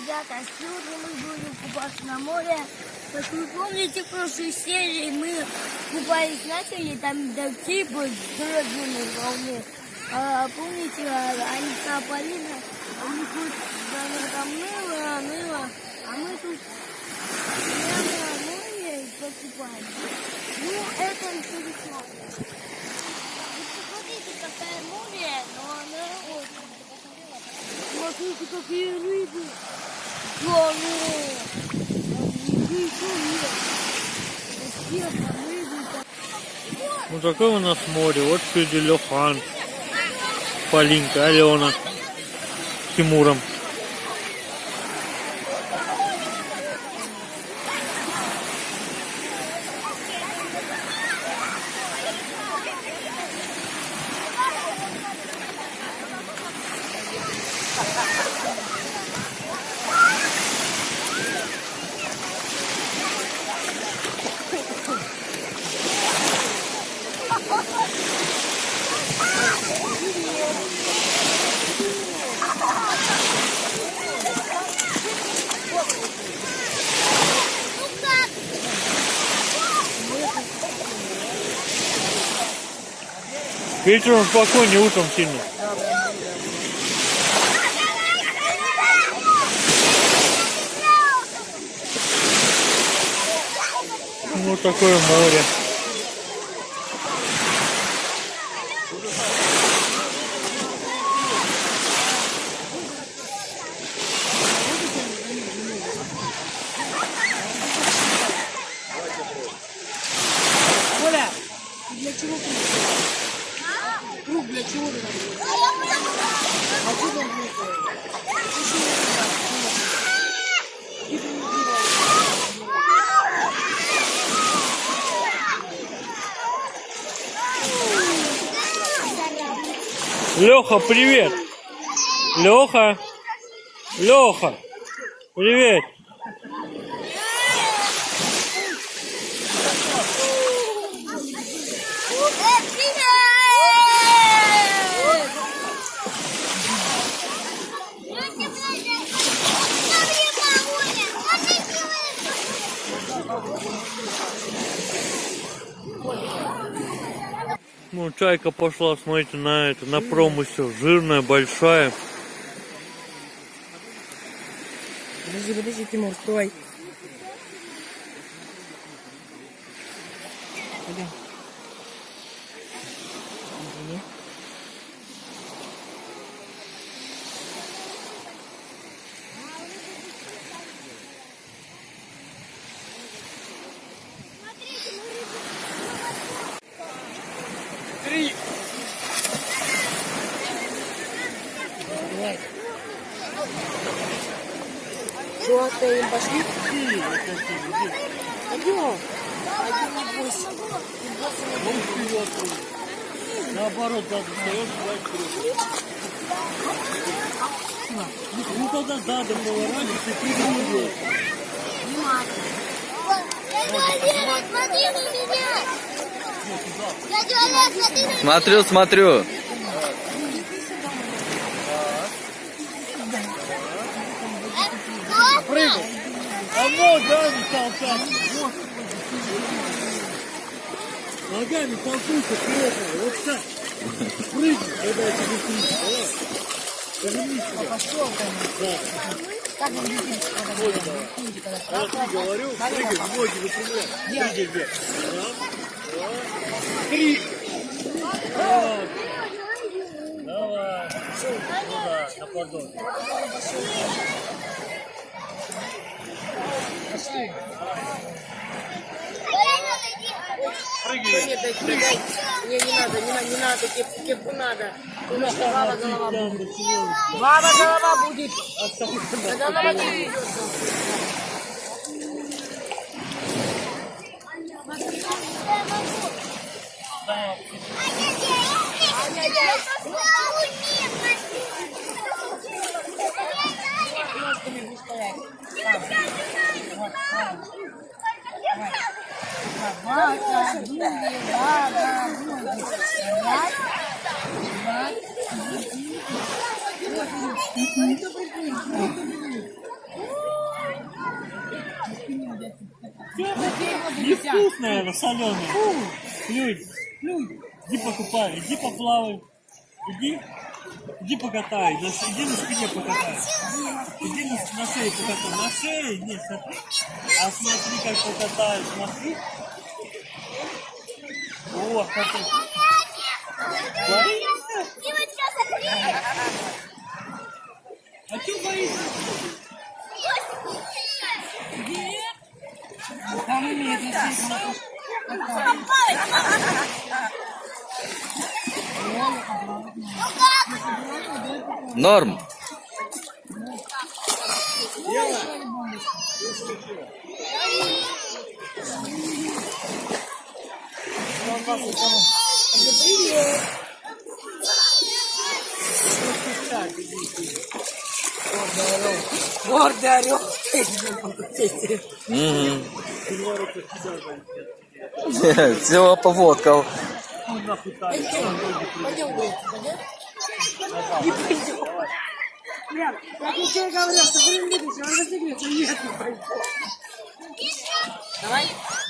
ребята, сегодня мы будем купаться на море. Как вы помните, в прошлой серии мы купались начали, там такие были драгуны волны. Помните, Аника, Полина, они тут там ныло, а мы тут прямо на море покупаем. Ну, это еще не слабо. Вы посмотрите, какое море, но оно очень. Смотрите, какие рыбы. Ну такое у нас море. Вот впереди Лехан, Полинка, Алена, Тимуром. Вечером спокойнее, утром сильно. Вот такое море. Коля, для чего круг? Для чего ты там? А что там Леха, привет! Леха! Леха! Привет! Ну, чайка пошла, смотрите, на это, на промысел. Жирная, большая. Подожди, Тимур, стой. Пойдем. Извини. Давай. Что, ты им пошли? Пойдем. Пойдем, не бойся. Наоборот, да, достаешь, ну тогда задом поворачиваешь и придумываешь. Смотри на меня! Дядя Олег, смотри на меня! Смотрю. Прыгай. А вот, да, не толкайся. Ногами толкайся вперед. Вот так. Прыгай, когда я тебе кричу. Давай. Повернись сюда. Пошел, Да. как мы видим, Вот ты говорю, прыгай, ноги выпрямляй. Прыгай вверх. Раз, два, три. Вот. Давай. Сюда, на подол. Пошли. Прыгай. Нет, дай. Не надо, кепку надо. Потому что голова будет. Голова будет. Голова не ведется. Невкусно, наверное, соленое. Плюнь. Иди покупай, иди поплавай. Иди покатай, иди на спине покатай. Иди на шее покатай. На шее? Нет, смотри. А смотри, как покатаешь. Смотри. О, как ты. Боишься? А что боишься? Там имеет Норм. Гордый орел. Все пофоткал. Пойдем, пойдем. Не пойдем. Блин, я тебе говорил, что вы не видите, он разогнется. Нет, не пойдем. Давай.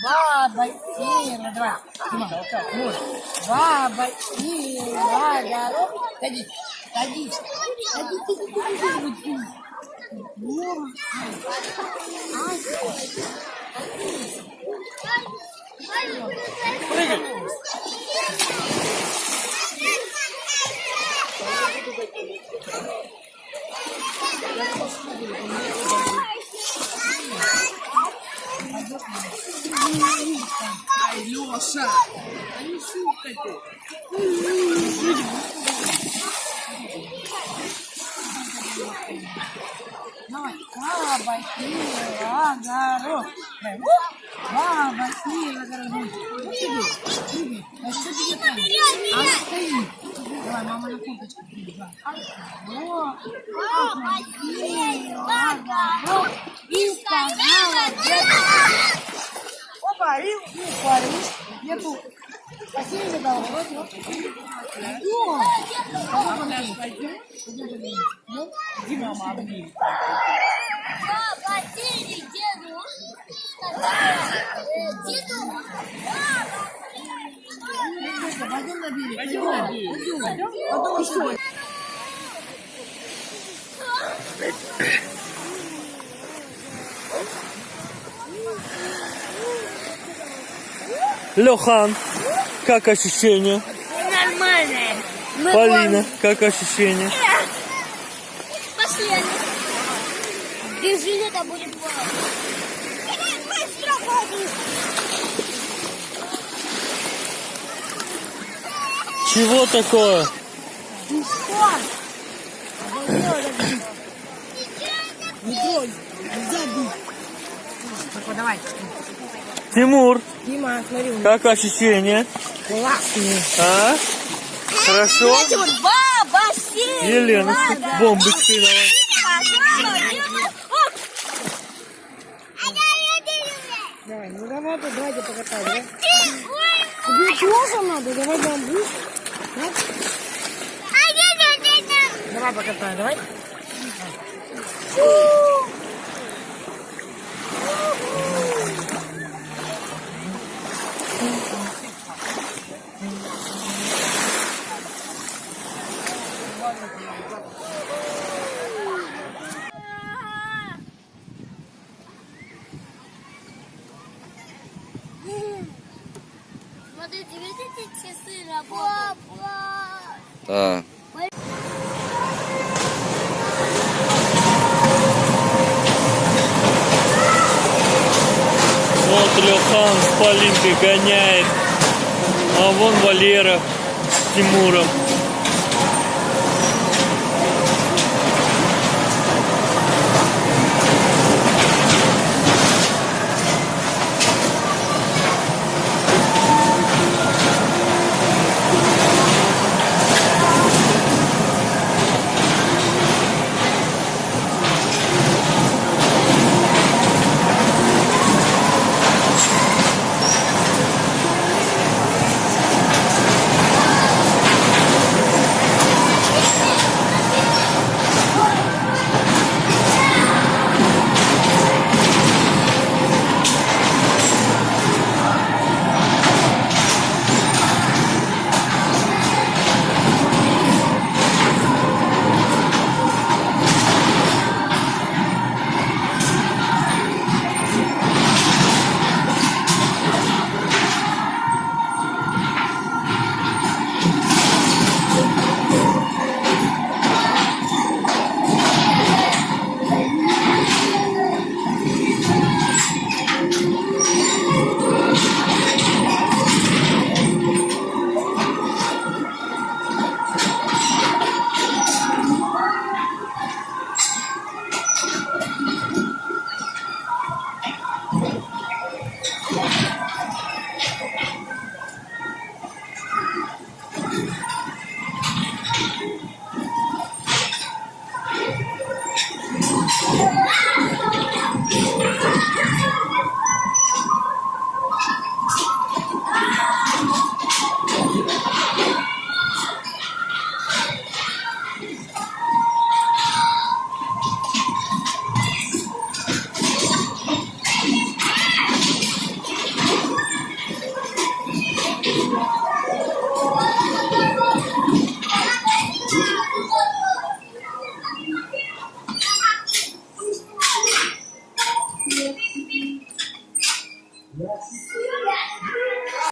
Баба Ира, давай. Баба Ира, здоров. Садись, садись. Садись. Ай, Леша! А не шутка ты! Давай, баба Ира, огород! Баба Ира, огород! А что тебе там? А стоит! Давай, мама на курточку придет. Баба Ира, огород! И сказала деду! Опа, и упали. Нету. Спасибо за голову. Иди, мама, обними. Папа, деду сказала деду. Пойдем на берег. Пойдем на берег. Потом еще. Лехан, как ощущения? Нормальная. Полина, как ощущения? Пошли. Бежи, это будет плохо. Быстро ходи. Чего такое? Ты что? Не трогай. Нельзя бить. Ну, давай. Тимур, Дима, смотри, как ощущения? классный. А? Хорошо? Баба, сила. Елена, бомбочкой давай. Давай, ну давайте покатаем, да? Тебе тоже надо? Давай бамбук. Давай покатаем, давай. Смотрите, видите, часы работают? Да. Вот Лехан с Полинкой гоняет. А вон Валера с Тимуром.